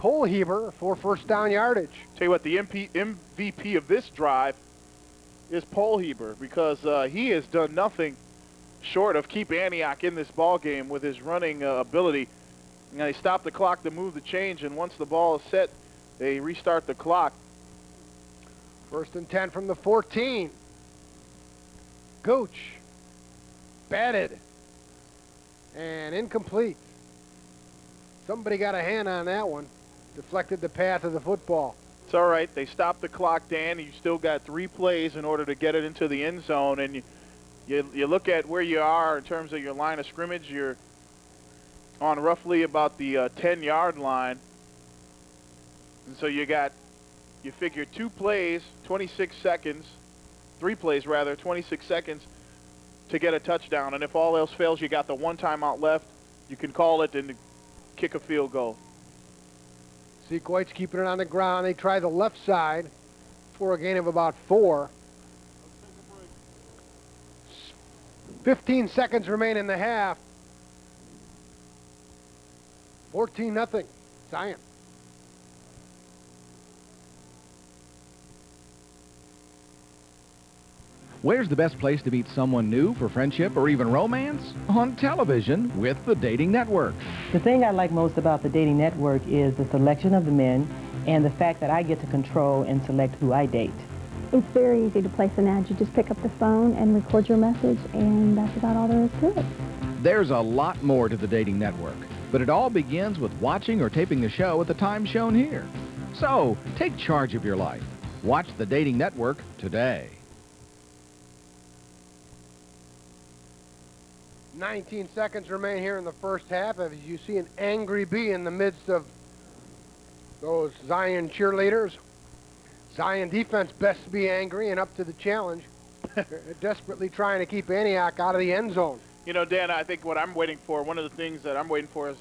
Polheber for first down yardage. Tell you what, the MVP of this drive is Polheber because he has done nothing short of keep Antioch in this ball game with his running ability. You know, they stop the clock to move the change, and once the ball is set, they restart the clock. 1st and 10 from the 14. Gooch batted and incomplete. Somebody got a hand on that one. Deflected the path of the football. It's all right. They stopped the clock, Dan. You still got 3 plays in order to get it into the end zone. And you look at where you are in terms of your line of scrimmage. You're on roughly about the 10-yard line. And so you figure 2 plays, 26 seconds, 3 plays rather, 26 seconds to get a touchdown. And if all else fails, you got the 1 timeout left. You can call it and kick a field goal. Sequoits keeping it on the ground. They try the left side for a gain of about 4. 15 seconds remain in the half. 14-0. Zion. Where's the best place to meet someone new for friendship or even romance? On television with the Dating Network. The thing I like most about the Dating Network is the selection of the men and the fact that I get to control and select who I date. It's very easy to place an ad. You just pick up the phone and record your message, and that's about all there is to it. There's a lot more to the Dating Network, but it all begins with watching or taping the show at the time shown here. So, take charge of your life. Watch the Dating Network today. 19 seconds remain here in the first half as you see an angry bee in the midst of those Zion cheerleaders. Zion defense best to be angry and up to the challenge. They're desperately trying to keep Antioch out of the end zone. You know, Dan, I think what I'm waiting for, one of the things that I'm waiting for is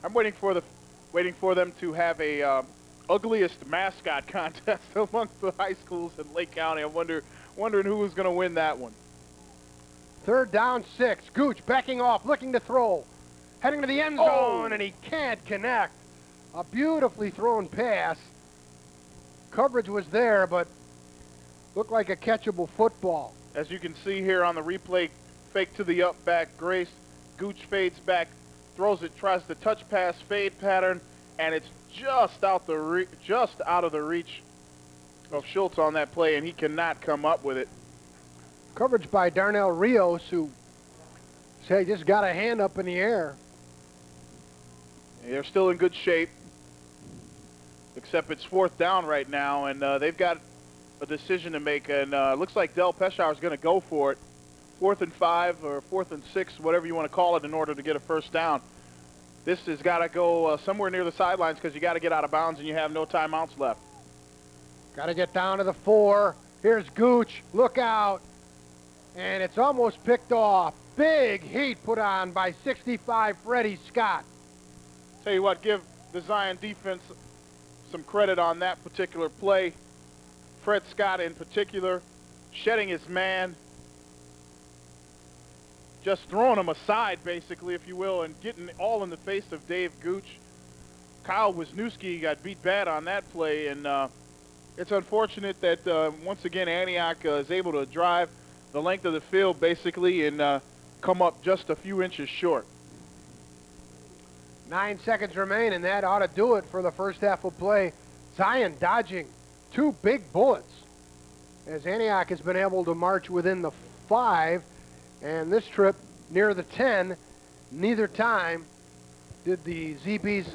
I'm waiting for them to have a ugliest mascot contest amongst the high schools in Lake County. I'm wondering who is going to win that one. 3rd down, 6. Gooch backing off, looking to throw. Heading to the end zone, and he can't connect. A beautifully thrown pass. Coverage was there, but looked like a catchable football. As you can see here on the replay, fake to the up back, Grace. Gooch fades back, throws it, tries the touch pass fade pattern, and it's just out of the reach of Schultz on that play, and he cannot come up with it. Coverage by Darnell Rios, who say just got a hand up in the air. They're still in good shape, except it's 4th down right now, and they've got a decision to make, and it looks like Del Peschauer is going to go for it. 4th and 5 or 4th and 6, whatever you want to call it, in order to get a first down. This has got to go somewhere near the sidelines because you got to get out of bounds and you have no timeouts left. Got to get down to the 4. Here's Gooch. Look out. And it's almost picked off. Big heat put on by 65 Freddie Scott. Tell you what, give the Zion defense some credit on that particular play. Fred Scott in particular, shedding his man, just throwing him aside basically, if you will, and getting all in the face of Dave Gooch. Kyle Wisniewski got beat bad on that play, and it's unfortunate that once again Antioch is able to drive the length of the field basically and come up just a few inches short. 9 seconds remain, and that ought to do it for the first half of play. Zion dodging 2 big bullets as Antioch has been able to march within the 5, and this trip near the 10. Neither time did the ZBs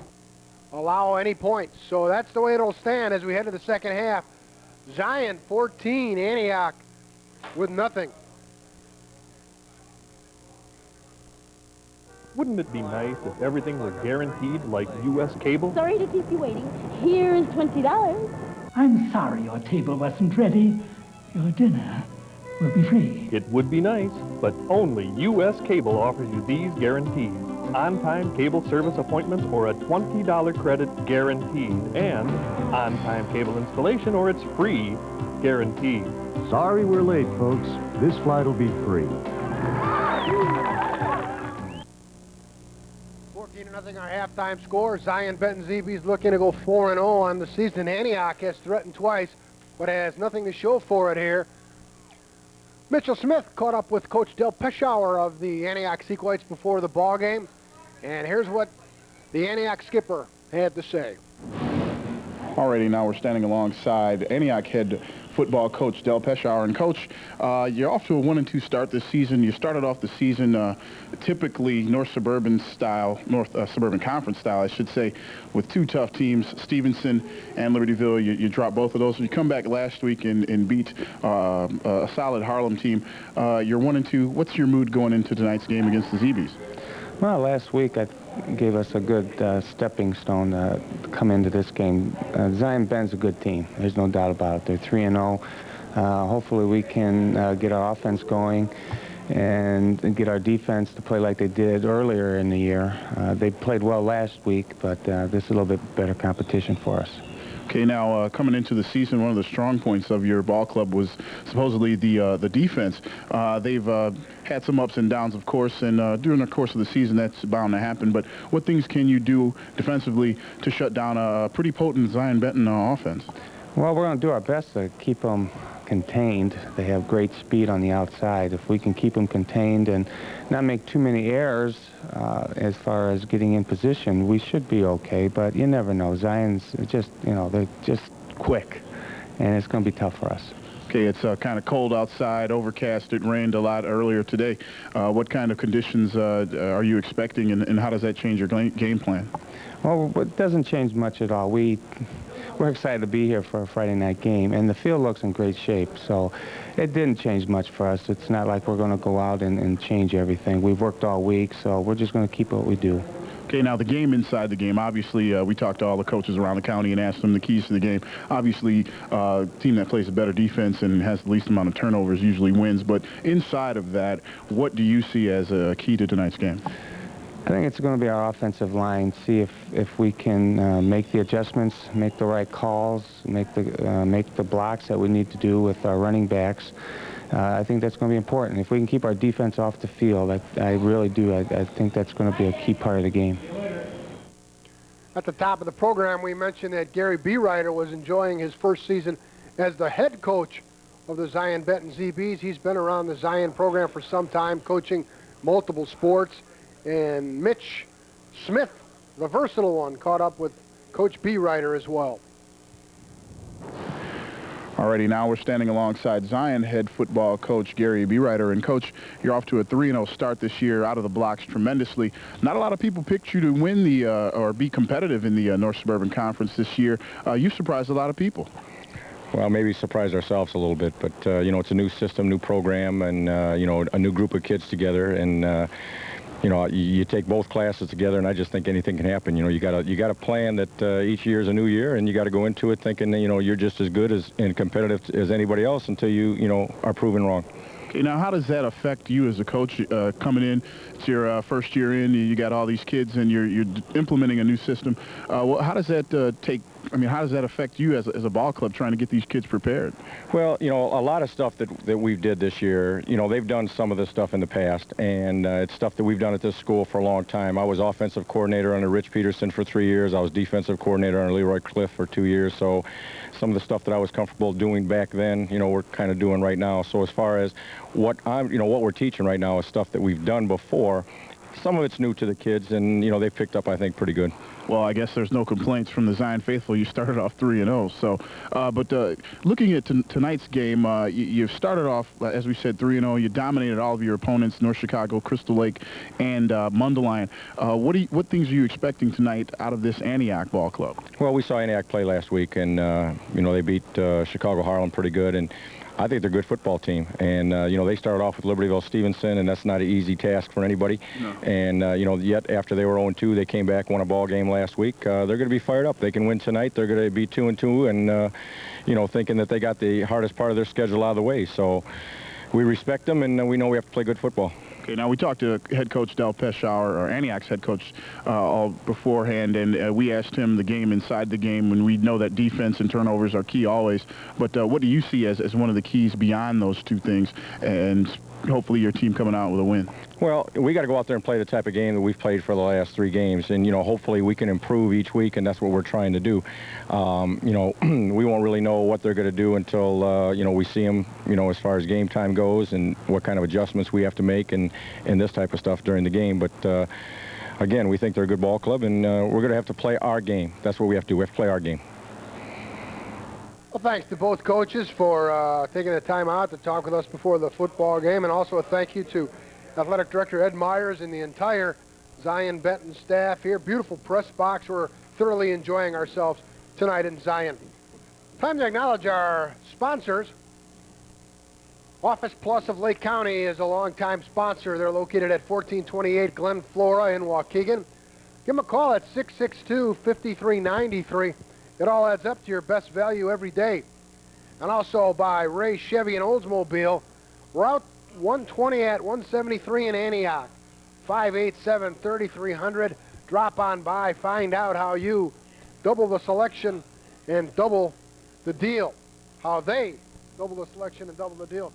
allow any points. So that's the way it'll stand as we head to the second half. Zion 14, Antioch with nothing. Wouldn't it be nice if everything were guaranteed like U.S. cable? Sorry to keep you waiting. Here's $20. I'm sorry your table wasn't ready. Your dinner will be free. It would be nice, but only U.S. Cable offers you these guarantees. On-time cable service appointments or a $20 credit guaranteed. And on-time cable installation or it's free guaranteed. Sorry we're late, folks. This flight will be free. 14-0 our half halftime score. Zion Benton ZB's looking to go 4-0 on the season. Antioch has threatened twice, but has nothing to show for it here. Mitchell Smith caught up with Coach Del Peschauer of the Antioch Sequoits before the ball game, and here's what the Antioch skipper had to say. Alrighty, now we're standing alongside Antioch head football coach Del Peschauer. And Coach, you're off to a 1-2 start this season. You started off the season typically North Suburban Conference style, I should say, with two tough teams, Stevenson and Libertyville. You dropped both of those. You come back last week and beat a solid Harlem team. You're 1-2. What's your mood going into tonight's game against the ZBs? Well, last week I gave us a good stepping stone to come into this game. Zion Ben's a good team. There's no doubt about it. They're 3-0. Hopefully we can get our offense going and get our defense to play like they did earlier in the year. They played well last week, but this is a little bit better competition for us. Okay, now coming into the season, one of the strong points of your ball club was supposedly the defense. They've had some ups and downs, of course, and during the course of the season, that's bound to happen. But what things can you do defensively to shut down a pretty potent Zion Benton offense? Well, we're going to do our best to keep them contained. They have great speed on the outside. If we can keep them contained and not make too many errors as far as getting in position, we should be okay. But you never know. Zion's just, they're just quick, and it's going to be tough for us. Okay, it's kind of cold outside, overcast. It rained a lot earlier today. What kind of conditions are you expecting, and how does that change your game plan? Well, it doesn't change much at all. We're excited to be here for a Friday night game, and the field looks in great shape, so it didn't change much for us. It's not like we're going to go out and change everything. We've worked all week, so we're just going to keep what we do. Okay, now the game inside the game, obviously we talked to all the coaches around the county and asked them the keys to the game. Obviously, team that plays a better defense and has the least amount of turnovers usually wins, but inside of that, what do you see as a key to tonight's game? I think it's going to be our offensive line. See if we can make the adjustments, make the right calls, make the blocks that we need to do with our running backs. I think that's going to be important. If we can keep our defense off the field, I really do. I think that's going to be a key part of the game. At the top of the program, we mentioned that Gary Beerider was enjoying his first season as the head coach of the Zion Benton ZBs. He's been around the Zion program for some time, coaching multiple sports. And Mitch Smith, the versatile one, caught up with Coach Beerider as well. Alrighty, now we're standing alongside Zion head football coach Gary Beerider. And Coach, you're off to a 3-0 start this year, out of the blocks tremendously. Not a lot of people picked you to win the or be competitive in the North Suburban Conference this year. You surprised a lot of people. Well, maybe surprised ourselves a little bit, but it's a new system, new program, and a new group of kids together, and you take both classes together, and I just think anything can happen. You got a plan that each year is a new year, and you got to go into it thinking that, you're just as good and competitive as anybody else until you are proven wrong. Okay, now how does that affect you as a coach coming in? It's your first year in. You got all these kids, and you're implementing a new system. How does that how does that affect you as a ball club trying to get these kids prepared? Well, a lot of stuff that we've did this year, they've done some of this stuff in the past, and it's stuff that we've done at this school for a long time. I was offensive coordinator under Rich Peterson for 3 years. I was defensive coordinator under Leroy Cliff for 2 years. So some of the stuff that I was comfortable doing back then, we're kind of doing right now. So as far as what we're teaching right now is stuff that we've done before. Some of it's new to the kids, and they've picked up, I think, pretty good. Well, I guess there's no complaints from the Zion faithful. You started off 3-0. So, but looking at tonight's game, you started off, as we said, 3-0. You dominated all of your opponents: North Chicago, Crystal Lake, and Mundelein. What things are you expecting tonight out of this Antioch ball club? Well, we saw Antioch play last week, and they beat Chicago Harlem pretty good, and I think they're a good football team. And, they started off with Libertyville Stevenson, and that's not an easy task for anybody. No. And, yet after they were 0-2, they came back, won a ball game last week. They're going to be fired up. They can win tonight. They're going to be 2-2 and, thinking that they got the hardest part of their schedule out of the way. So we respect them, and we know we have to play good football. Okay, now we talked to head coach Del Peschauer, or Antioch's head coach, all beforehand, and we asked him the game inside the game, when we know that defense and turnovers are key always. But what do you see as one of the keys beyond those two things, and hopefully your team coming out with a win? Well, we got to go out there and play the type of game that we've played for the last 3 games, and hopefully we can improve each week, and that's what we're trying to do. We won't really know what they're going to do until we see them, as far as game time goes, and what kind of adjustments we have to make, and this type of stuff during the game. But again, we think they're a good ball club, and we're going to have to play our game. That's what we have to do. We have to play our game. Well, thanks to both coaches for taking the time out to talk with us before the football game, and also a thank you to Athletic Director Ed Myers and the entire Zion Benton staff here. Beautiful press box. We're thoroughly enjoying ourselves tonight in Zion. Time to acknowledge our sponsors. Office Plus of Lake County is a longtime sponsor. They're located at 1428 Glen Flora in Waukegan. Give them a call at 662-5393. It all adds up to your best value every day. And also by Ray Chevy and Oldsmobile, Route 120 at 173 in Antioch, 587-3300. Drop on by, find out how you double the selection and double the deal. How they double the selection and double the deal.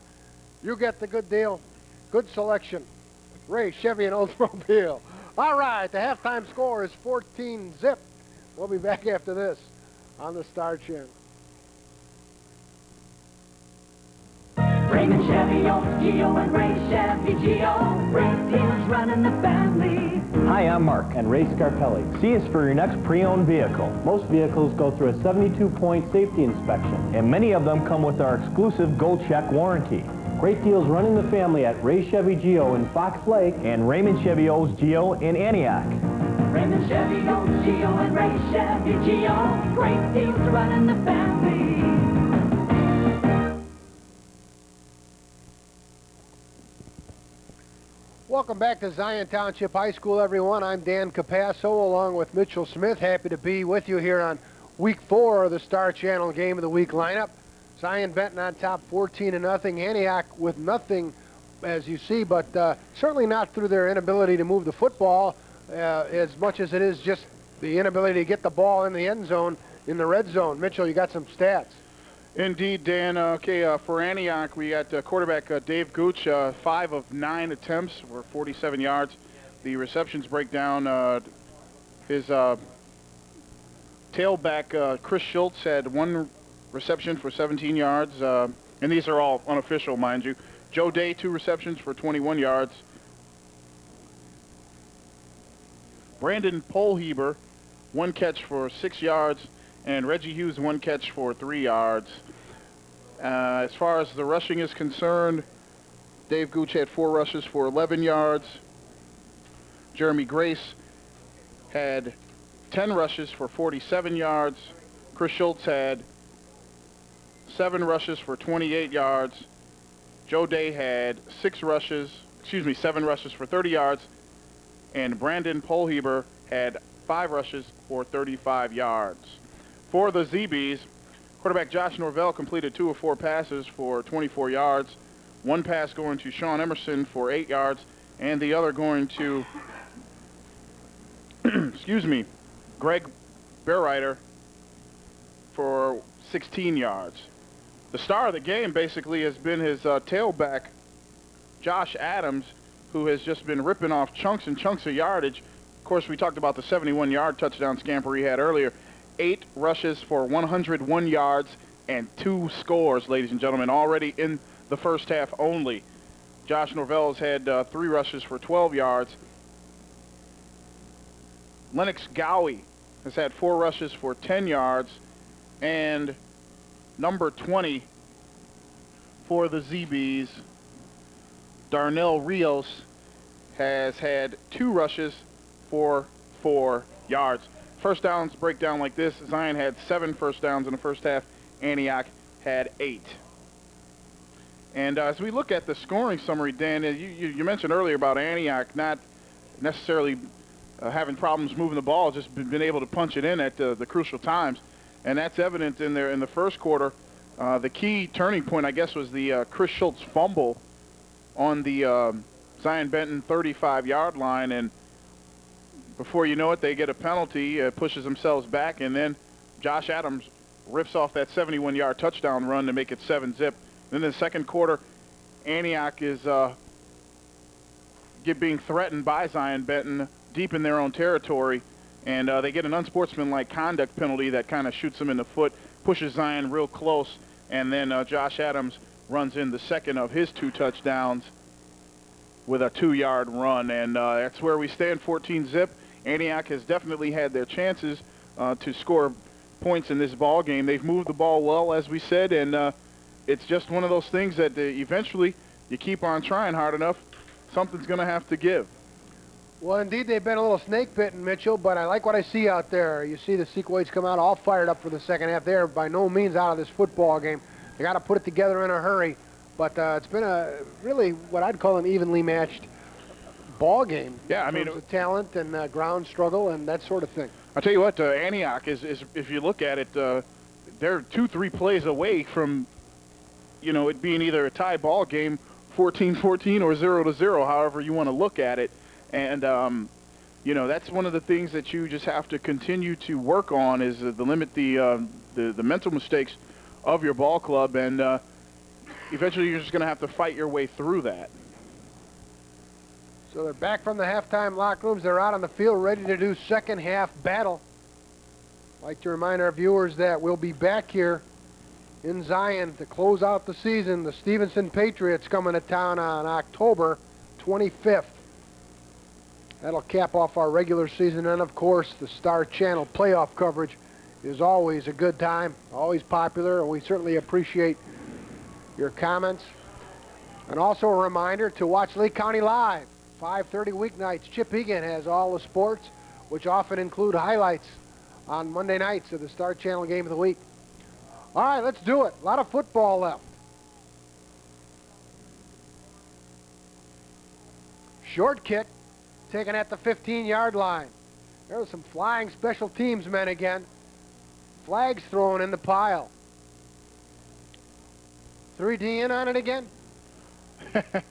You get the good deal, good selection. Ray Chevy and Oldsmobile. All right, the halftime score is 14-zip. We'll be back after this on the Star Channel. Raymond Chevy owns Geo and Ray Chevy Geo. Great deals running the family. Hi, I'm Mark and Ray Scarpelli. See us for your next pre-owned vehicle. Most vehicles go through a 72-point safety inspection, and many of them come with our exclusive Gold Check warranty. Great deals running the family at Ray Chevy Geo in Fox Lake and Raymond Chevy owns Geo in Antioch. Raymond Chevy owns Geo and Ray Chevy Geo. Great deals running the family. Welcome back to Zion Township High School, everyone. I'm Dan Capasso along with Mitchell Smith. Happy to be with you here on Week 4 of the Star Channel Game of the Week lineup. Zion Benton on top 14-0. Antioch with nothing, as you see, but certainly not through their inability to move the football as much as it is just the inability to get the ball in the end zone, in the red zone. Mitchell, you got some stats. Indeed, Dan. For Antioch, we got quarterback Dave Gooch, 5 of 9 attempts for 47 yards. The receptions break down. His tailback, Chris Schultz, had 1 reception for 17 yards, and these are all unofficial, mind you. Joe Day, 2 receptions for 21 yards. Brandon Polheber, 1 catch for 6 yards, and Reggie Hughes, 1 catch for 3 yards. As far as the rushing is concerned, Dave Gooch had 4 rushes for 11 yards. Jeremy Grace had 10 rushes for 47 yards. Chris Schultz had 7 rushes for 28 yards. Joe Day had 7 rushes for 30 yards. And Brandon Polheber had 5 rushes for 35 yards. For the ZBs, quarterback Josh Norvell completed 2 of 4 passes for 24 yards. 1 pass going to Sean Emerson for 8 yards, and the other going to, Greg Bearreiter for 16 yards. The star of the game basically has been his tailback, Josh Adams, who has just been ripping off chunks and chunks of yardage. Of course, we talked about the 71-yard touchdown scamper he had earlier. 8 rushes for 101 yards and 2 scores, ladies and gentlemen, already in the first half only. Josh Norvell has had 3 rushes for 12 yards. Lennox Gowie has had 4 rushes for 10 yards. And number 20 for the ZBs, Darnell Rios, has had 2 rushes for 4 yards. First downs break down like this. Zion had 7 first downs in the first half. Antioch had 8. And as we look at the scoring summary, Dan, you mentioned earlier about Antioch not necessarily having problems moving the ball, just been able to punch it in at the crucial times. And that's evident in the first quarter. The key turning point, I guess, was the Chris Schultz fumble on the Zion Benton 35-yard line. And before you know it, they get a penalty, pushes themselves back, and then Josh Adams rips off that 71-yard touchdown run to make it 7-zip. Then in the second quarter, Antioch is being threatened by Zion Benton deep in their own territory, and they get an unsportsmanlike conduct penalty that kind of shoots them in the foot, pushes Zion real close, and then Josh Adams runs in the second of his 2 touchdowns with a 2-yard run, and that's where we stand, 14-zip. Antioch has definitely had their chances to score points in this ball game. They've moved the ball well, as we said, and it's just one of those things that eventually you keep on trying hard enough, something's going to have to give. Well, indeed, they've been a little snake-bitten, Mitchell, but I like what I see out there. You see the sequoits come out all fired up for the second half. They're by no means out of this football game. They got to put it together in a hurry, but it's been a really what I'd call an evenly matched ball game. Yeah, I mean, in terms of talent and ground struggle and that sort of thing. I'll tell you what, Antioch is if you look at it, they're 2-3 plays away from, it being either a tie ball game, 14-14 or 0-0, however you want to look at it. And, that's one of the things that you just have to continue to work on is to limit the mental mistakes of your ball club. And eventually you're just going to have to fight your way through that. So they're back from the halftime locker rooms. They're out on the field ready to do second half battle. I'd like to remind our viewers that we'll be back here in Zion to close out the season. The Stevenson Patriots coming to town on October 25th. That'll cap off our regular season, and of course the Star Channel playoff coverage is always a good time, always popular, and we certainly appreciate your comments. And also a reminder to watch Lee County Live, 5:30 weeknights. Chip Egan has all the sports, which often include highlights on Monday nights of the Star Channel Game of the Week. All right, let's do it. A lot of football left. Short kick. Taken at the 15-yard line. There's some flying special teams men again. Flags thrown in the pile. 3D in on it again? Looks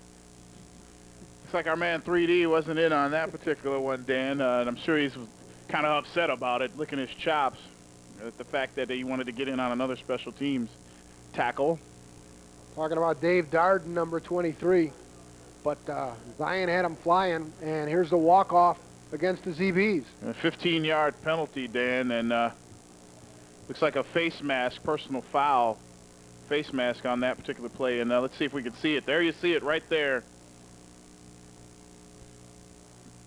like our man 3D wasn't in on that particular one, Dan, and I'm sure he's kind of upset about it, licking his chops at the fact that he wanted to get in on another special teams tackle. Talking about Dave Darden, number 23. But Zion had him flying, and here's the walk-off against the ZBs. A 15-yard penalty, Dan, and looks like a face mask, personal foul, face mask on that particular play. And let's see if we can see it. There you see it right there.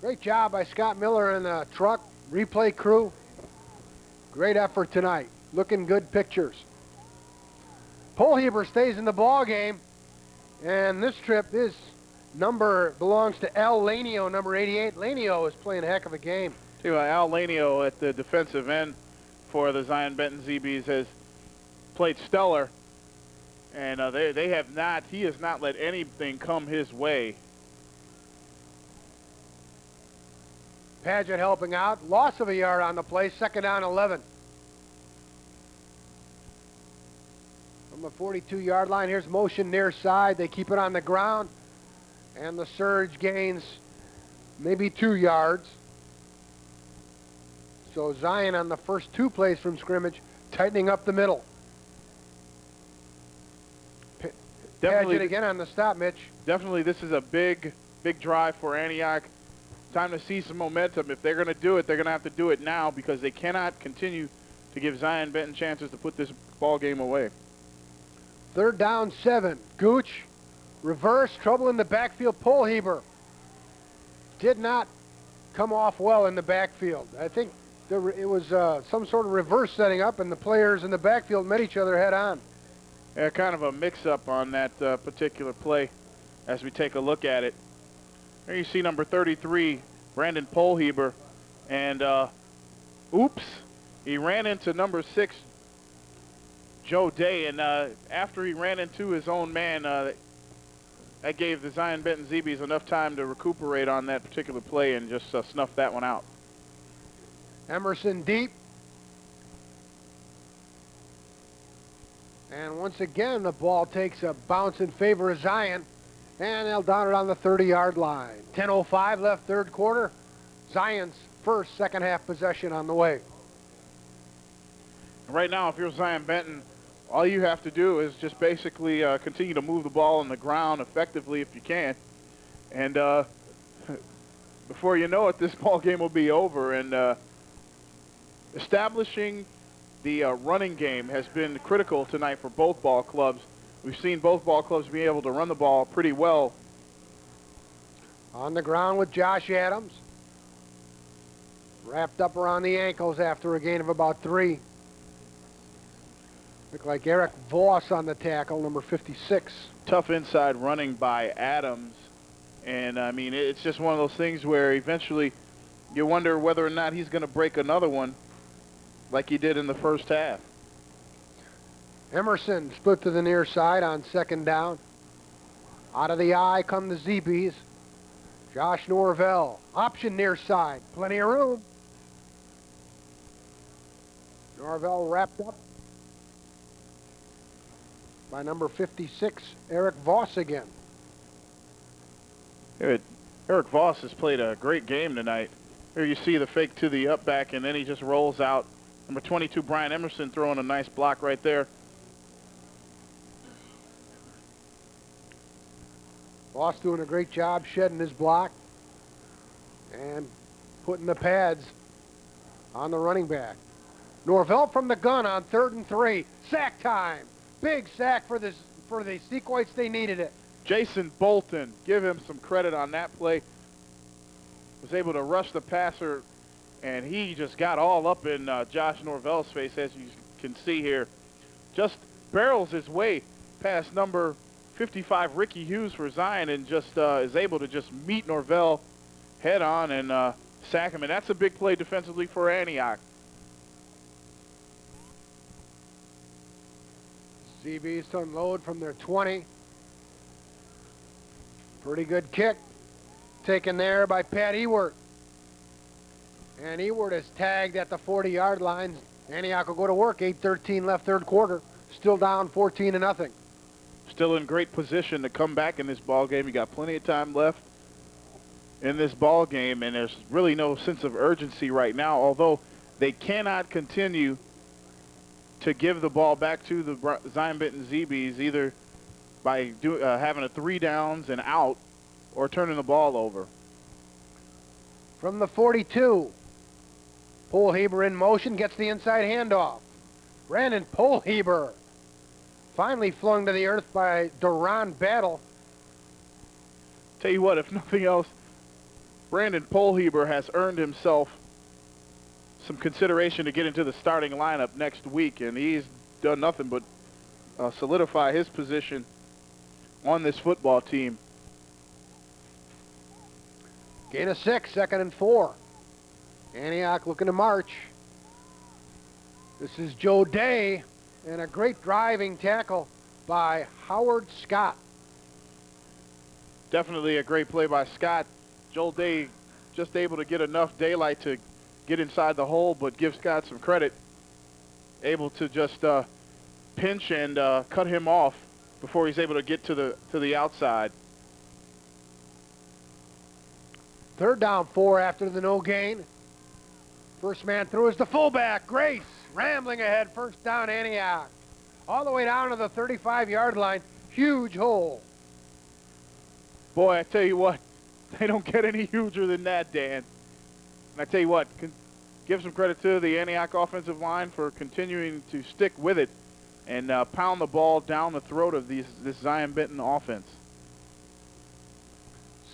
Great job by Scott Miller and the truck replay crew. Great effort tonight. Looking good pictures. Polheber stays in the ball game, and this trip is number belongs to Al Lanio, number 88. Lanio is playing a heck of a game. Al Lanio at the defensive end for the Zion Benton ZBs has played stellar, and he has not let anything come his way. Paget helping out. Loss of a yard on the play. Second down 11. From the 42-yard line, here's motion near side. They keep it on the ground. And the surge gains maybe 2 yards. So Zion on the first 2 plays from scrimmage, tightening up the middle. Paget again on the stop, Mitch. Definitely this is a big drive for Antioch. Time to see some momentum. If they're going to do it, they're going to have to do it now because they cannot continue to give Zion Benton chances to put this ball game away. 3rd down 7. Gooch. Reverse, trouble in the backfield. Polheber did not come off well in the backfield. I think it was some sort of reverse setting up, and the players in the backfield met each other head on. Yeah, kind of a mix-up on that particular play as we take a look at it. There you see number 33, Brandon Polheber, and oops, he ran into number 6, Joe Day, and after he ran into his own man, that gave the Zion Benton ZBs enough time to recuperate on that particular play and just snuff that one out. Emerson deep. And once again, the ball takes a bounce in favor of Zion, and they'll down it on the 30-yard line. 10:05 left, 3rd quarter. Zion's first second half possession on the way. Right now, if you're Zion Benton, all you have to do is just basically continue to move the ball on the ground effectively if you can. And before you know it, this ball game will be over. And establishing the running game has been critical tonight for both ball clubs. We've seen both ball clubs be able to run the ball pretty well. On the ground with Josh Adams. Wrapped up around the ankles after a gain of about 3. Look like Eric Voss on the tackle, number 56. Tough inside running by Adams. And, I mean, it's just one of those things where eventually you wonder whether or not he's going to break another one like he did in the first half. Emerson split to the near side on 2nd down. Out of the eye come the ZBs. Josh Norvell, option near side, plenty of room. Norvell wrapped up by number 56, Eric Voss again. Eric Voss has played a great game tonight. Here you see the fake to the up back, and then he just rolls out. Number 22, Brian Emerson, throwing a nice block right there. Voss doing a great job shedding his block and putting the pads on the running back. Norvell from the gun on 3rd and 3. Sack time. Big sack for the Sequoits. They needed it. Jason Bolton, give him some credit on that play. Was able to rush the passer, and he just got all up in Josh Norvell's face, as you can see here. Just barrels his way past number 55, Ricky Hughes, for Zion, and just is able to just meet Norvell head on and sack him. And that's a big play defensively for Antioch. ZB's to unload from their 20. Pretty good kick. Taken there by Pat Ewert. And Ewert is tagged at the 40-yard line. Antioch will go to work. 8:13 left, 3rd quarter. Still down 14-0. Still in great position to come back in this ball game. You got plenty of time left in this ball game, and there's really no sense of urgency right now, although they cannot continue to give the ball back to the Zion Benton ZBs either by having a 3 downs and out or turning the ball over. From the 42, Polheber in motion, gets the inside handoff. Brandon Polheber finally flung to the earth by Duran Battle. Tell you what, if nothing else, Brandon Polheber has earned himself some consideration to get into the starting lineup next week, and he's done nothing but solidify his position on this football team. Gain of 6, 2nd and 4. Antioch looking to march. This is Joe Day, and a great driving tackle by Howard Scott. Definitely a great play by Scott. Joel Day just able to get enough daylight to get inside the hole, but give Scott some credit. Able to just pinch and cut him off before he's able to get to the outside. 3rd down 4 after the no gain. First man through is the fullback, Grace, rambling ahead. 1st down, Antioch. All the way down to the 35-yard line. Huge hole. Boy, I tell you what, they don't get any huger than that, Dan. And I tell you what, give some credit to the Antioch offensive line for continuing to stick with it and pound the ball down the throat of this Zion Benton offense.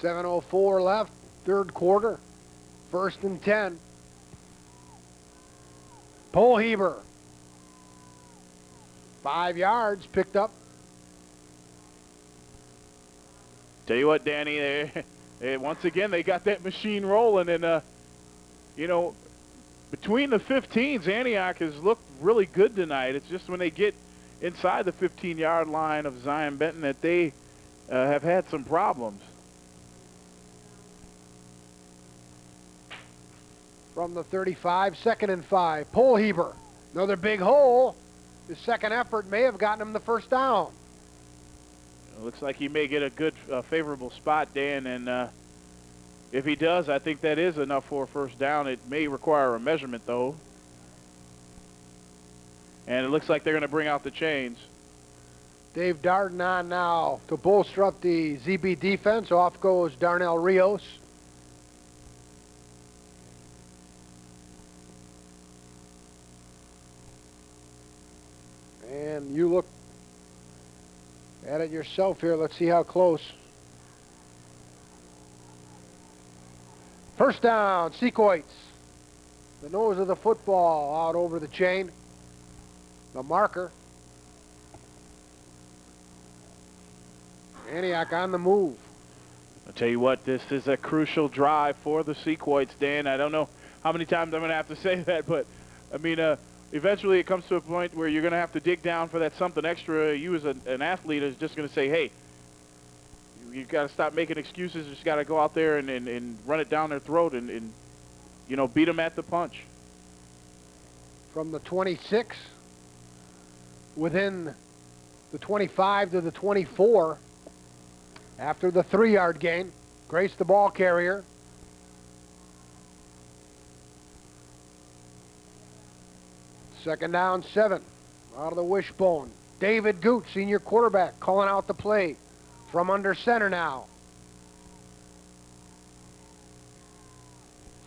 7:04 left, 3rd quarter. 1st and 10. Polheber. 5 yards picked up. Tell you what, Danny, once again, they got that machine rolling. And, you know, between the 15s, Antioch has looked really good tonight. It's just when they get inside the 15-yard line of Zion Benton that they have had some problems. From the 35, 2nd and 5. Polheber, another big hole. His second effort may have gotten him the 1st down. It looks like he may get a good, favorable spot, Dan, and if he does, I think that is enough for a 1st down. It may require a measurement, though. And it looks like they're going to bring out the chains. Dave Darden on now to bolster up the ZB defense. Off goes Darnell Rios. And you look at it yourself here. Let's see how close. First down, sequoits. The nose of the football out over the chain. The marker. Antioch on the move. I'll tell you what, this is a crucial drive for the sequoits, Dan. I don't know how many times I'm going to have to say that, but, I mean, eventually it comes to a point where you're going to have to dig down for that something extra. You as an athlete is just going to say, hey, you've got to stop making excuses. You just got to go out there and run it down their throat and, you know, beat them at the punch. From the 26, within the 25 to the 24, after the 3-yard gain. Grace the ball carrier. Second down, 7. Out of the wishbone. David Goot, senior quarterback, calling out the play from under center now.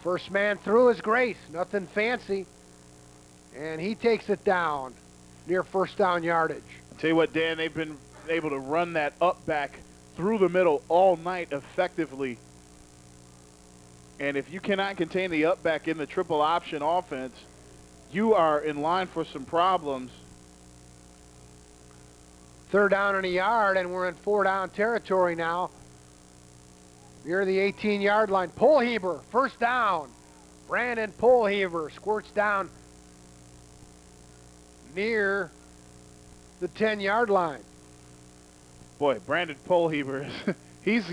First man through is Grace. Nothing fancy. And he takes it down near first down yardage. I'll tell you what, Dan, they've been able to run that up back through the middle all night effectively. And if you cannot contain the up back in the triple option offense, you are in line for some problems. Third down and a yard, and we're in 4-down territory now. Near the 18-yard line. Polheber, first down. Brandon Polheber squirts down near the 10-yard line. Boy, Brandon Polheber, he's.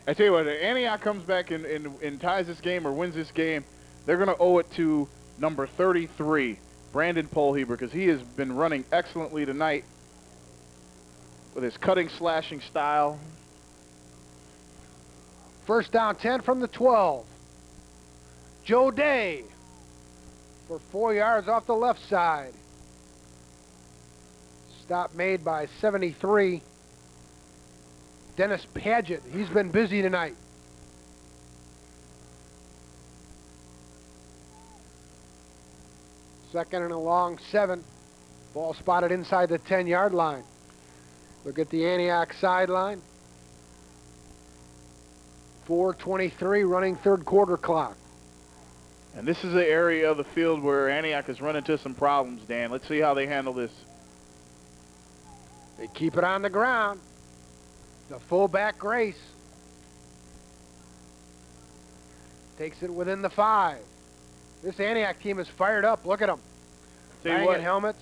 I tell you what, if Antioch comes back and ties this game or wins this game, they're going to owe it to number 33, Brandon Polheber, because he has been running excellently tonight with his cutting, slashing style. First down, 10 from the 12. Joe Day for 4 yards off the left side. Stop made by 73. Dennis Paget, he's been busy tonight. Second and a long, 7. Ball spotted inside the 10-yard line. Look at the Antioch sideline. 4:23 running third quarter clock. And this is the area of the field where Antioch has run into some problems, Dan. Let's see how they handle this. They keep it on the ground. The fullback, Grace, takes it within the 5. This Antioch team is fired up. Look at them. Banging helmets.